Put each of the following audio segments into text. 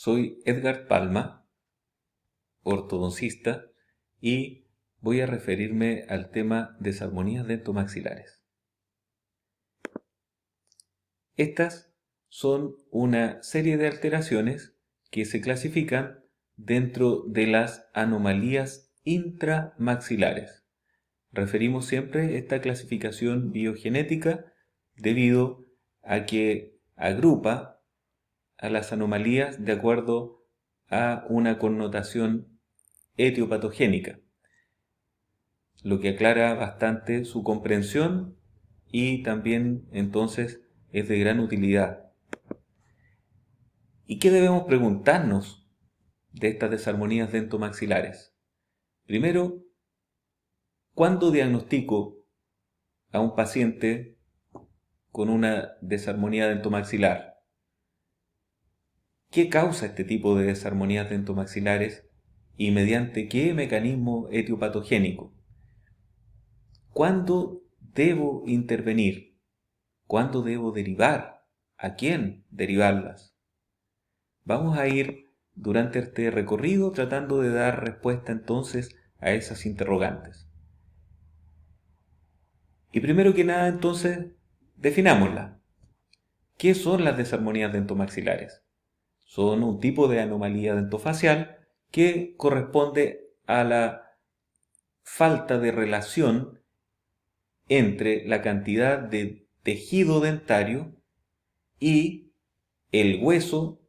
Soy Edgar Palma, ortodoncista, y voy a referirme al tema desarmonías dentomaxilares. Estas son una serie de alteraciones que se clasifican dentro de las anomalías intramaxilares. Referimos siempre esta clasificación biogenética debido a que agrupa a las anomalías de acuerdo a una connotación etiopatogénica, lo que aclara bastante su comprensión y también entonces es de gran utilidad. ¿Y qué debemos preguntarnos de estas desarmonías dentomaxilares? Primero, ¿cuándo diagnostico a un paciente con una desarmonía dentomaxilar? ¿Qué causa este tipo de desarmonías dentomaxilares y mediante qué mecanismo etiopatogénico? ¿Cuándo debo intervenir? ¿Cuándo debo derivar? ¿A quién derivarlas? Vamos a ir durante este recorrido tratando de dar respuesta entonces a esas interrogantes. Y primero que nada entonces, definámoslas. ¿Qué son las desarmonías dentomaxilares? Son un tipo de anomalía dentofacial que corresponde a la falta de relación entre la cantidad de tejido dentario y el hueso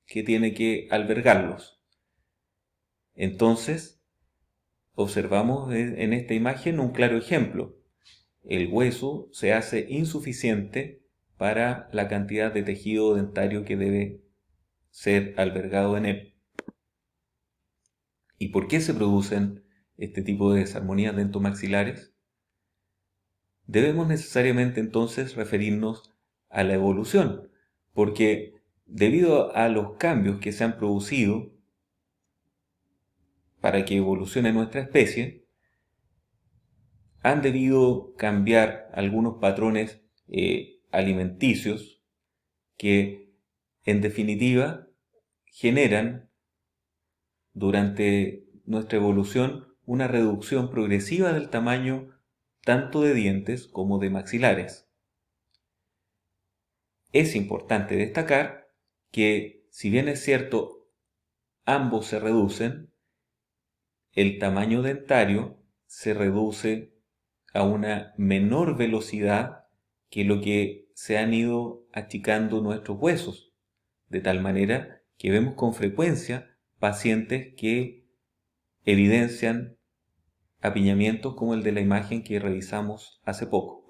que tiene que albergarlos. Entonces, observamos en esta imagen un claro ejemplo. El hueso se hace insuficiente para la cantidad de tejido dentario que debe ser albergado en él. ¿Y por qué se producen este tipo de desarmonías dentomaxilares? Debemos necesariamente entonces referirnos a la evolución, porque debido a los cambios que se han producido para que evolucione nuestra especie, han debido cambiar algunos patrones alimenticios que en definitiva generan durante nuestra evolución una reducción progresiva del tamaño tanto de dientes como de maxilares. Es importante destacar que, si bien es cierto, ambos se reducen, el tamaño dentario se reduce a una menor velocidad que lo que se han ido achicando nuestros huesos, de tal manera que vemos con frecuencia pacientes que evidencian apiñamientos como el de la imagen que revisamos hace poco.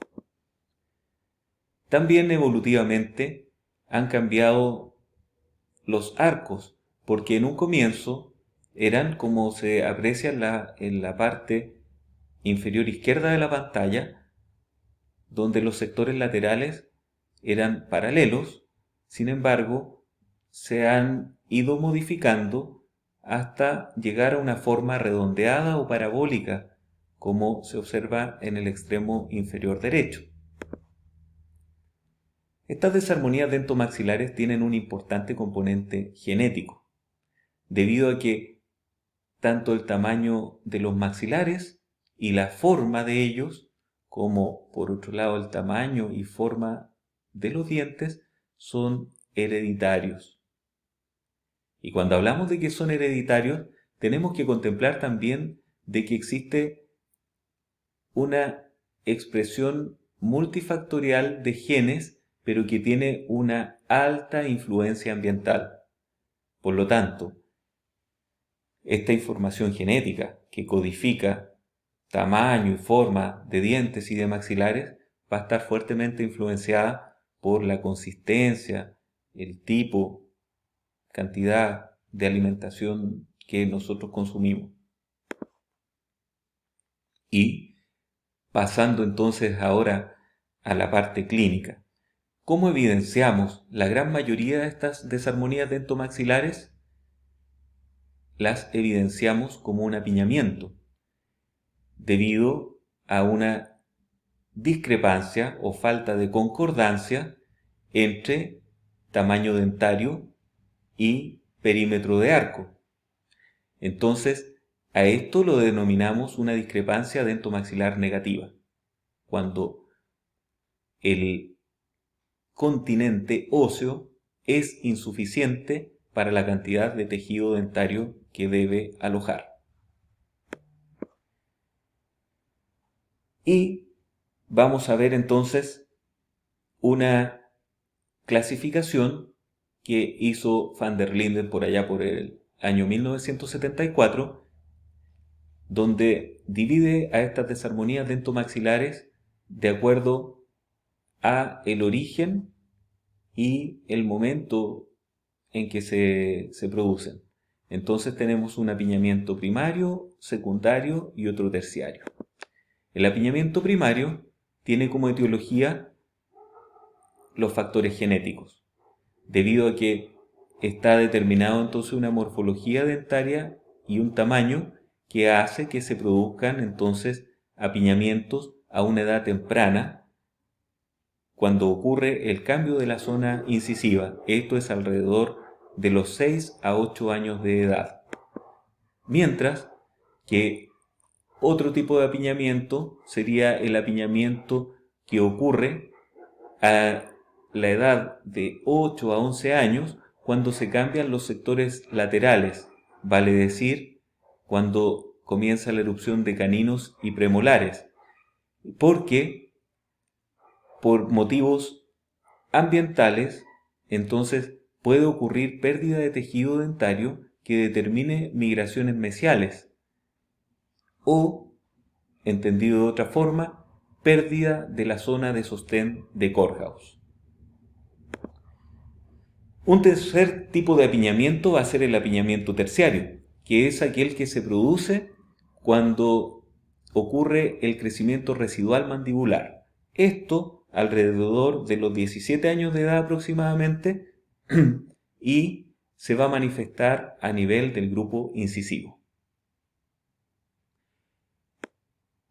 También evolutivamente han cambiado los arcos, porque en un comienzo eran como se aprecia en la parte inferior izquierda de la pantalla, donde los sectores laterales eran paralelos, sin embargo, se han ido modificando hasta llegar a una forma redondeada o parabólica, como se observa en el extremo inferior derecho. Estas desarmonías dentomaxilares tienen un importante componente genético, debido a que tanto el tamaño de los maxilares y la forma de ellos, como por otro lado el tamaño y forma de los dientes, son hereditarios. Y cuando hablamos de que son hereditarios, tenemos que contemplar también de que existe una expresión multifactorial de genes, pero que tiene una alta influencia ambiental. Por lo tanto, esta información genética que codifica tamaño y forma de dientes y de maxilares va a estar fuertemente influenciada por la consistencia, el tipo, cantidad de alimentación que nosotros consumimos. Y pasando entonces ahora a la parte clínica, ¿cómo evidenciamos la gran mayoría de estas desarmonías dentomaxilares? Las evidenciamos como un apiñamiento, debido a una discrepancia o falta de concordancia entre tamaño dentario y perímetro de arco. Entonces, a esto lo denominamos una discrepancia dentomaxilar negativa, cuando el continente óseo es insuficiente para la cantidad de tejido dentario que debe alojar. Y vamos a ver entonces una clasificación que hizo van der Linden por allá por el año 1974, donde divide a estas desarmonías dentomaxilares de acuerdo a el origen y el momento en que se producen. Entonces tenemos un apiñamiento primario, secundario y otro terciario. El apiñamiento primario tiene como etiología los factores genéticos, debido a que está determinado entonces una morfología dentaria y un tamaño que hace que se produzcan entonces apiñamientos a una edad temprana cuando ocurre el cambio de la zona incisiva. Esto es alrededor de los 6 a 8 años de edad. Mientras que otro tipo de apiñamiento sería el apiñamiento que ocurre a la edad de 8 a 11 años cuando se cambian los sectores laterales, vale decir, cuando comienza la erupción de caninos y premolares, porque por motivos ambientales, entonces puede ocurrir pérdida de tejido dentario que determine migraciones mesiales o, entendido de otra forma, pérdida de la zona de sostén de Courthouse. Un tercer tipo de apiñamiento va a ser el apiñamiento terciario, que es aquel que se produce cuando ocurre el crecimiento residual mandibular. Esto alrededor de los 17 años de edad aproximadamente y se va a manifestar a nivel del grupo incisivo.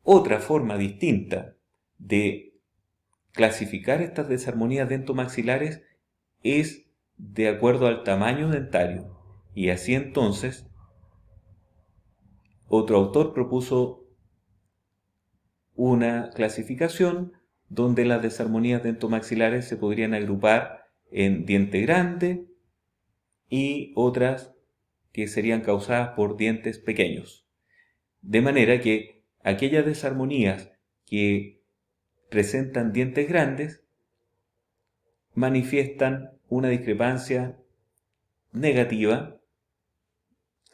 Otra forma distinta de clasificar estas desarmonías dentomaxilares es de acuerdo al tamaño dentario, y así entonces otro autor propuso una clasificación donde las desarmonías dentomaxilares se podrían agrupar en diente grande y otras que serían causadas por dientes pequeños. De manera que aquellas desarmonías que presentan dientes grandes manifiestan una discrepancia negativa,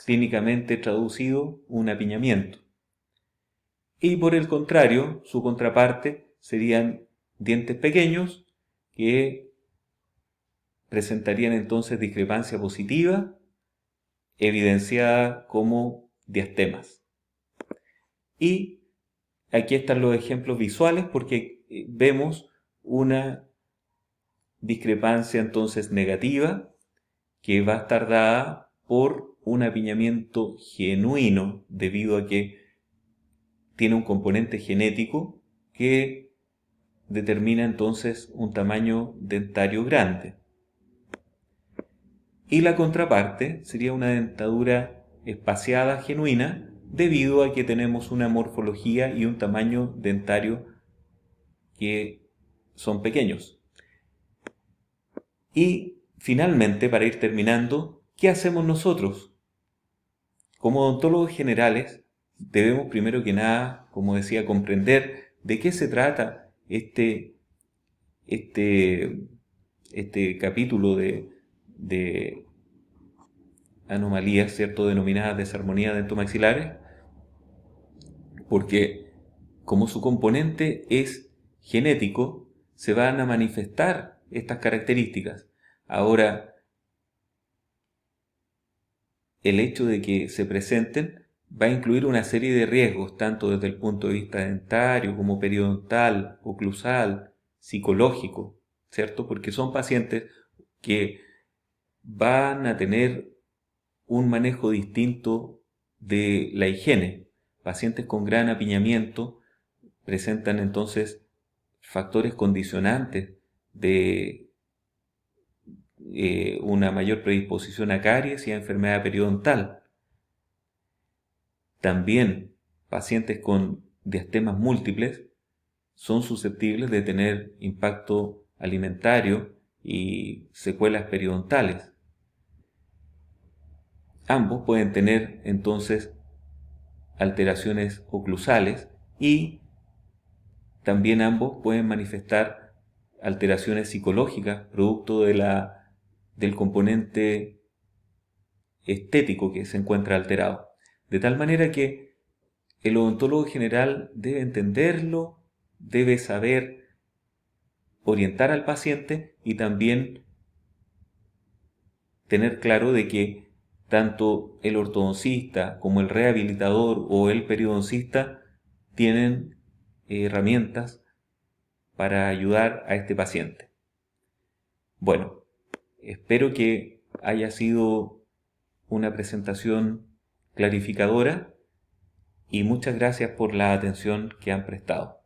clínicamente traducido un apiñamiento. Y por el contrario, su contraparte serían dientes pequeños que presentarían entonces discrepancia positiva evidenciada como diastemas. Y aquí están los ejemplos visuales porque vemos una discrepancia entonces negativa que va a estar dada por un apiñamiento genuino debido a que tiene un componente genético que determina entonces un tamaño dentario grande. Y la contraparte sería una dentadura espaciada genuina debido a que tenemos una morfología y un tamaño dentario que son pequeños. Y finalmente, para ir terminando, ¿qué hacemos nosotros? Como odontólogos generales, debemos primero que nada, como decía, comprender de qué se trata este capítulo de anomalías, ¿cierto?, denominadas desarmonías dentomaxilares, porque como su componente es genético, se van a manifestar estas características. Ahora, el hecho de que se presenten va a incluir una serie de riesgos, tanto desde el punto de vista dentario como periodontal, oclusal, psicológico, ¿cierto? Porque son pacientes que van a tener un manejo distinto de la higiene. Pacientes con gran apiñamiento presentan entonces factores condicionantes de una mayor predisposición a caries y a enfermedad periodontal. También pacientes con diastemas múltiples son susceptibles de tener impacto alimentario y secuelas periodontales. Ambos pueden tener entonces alteraciones oclusales y también ambos pueden manifestar alteraciones psicológicas producto del componente estético que se encuentra alterado. De tal manera que el odontólogo general debe entenderlo, debe saber orientar al paciente y también tener claro de que tanto el ortodoncista como el rehabilitador o el periodoncista tienen herramientas para ayudar a este paciente. Bueno, espero que haya sido una presentación clarificadora y muchas gracias por la atención que han prestado.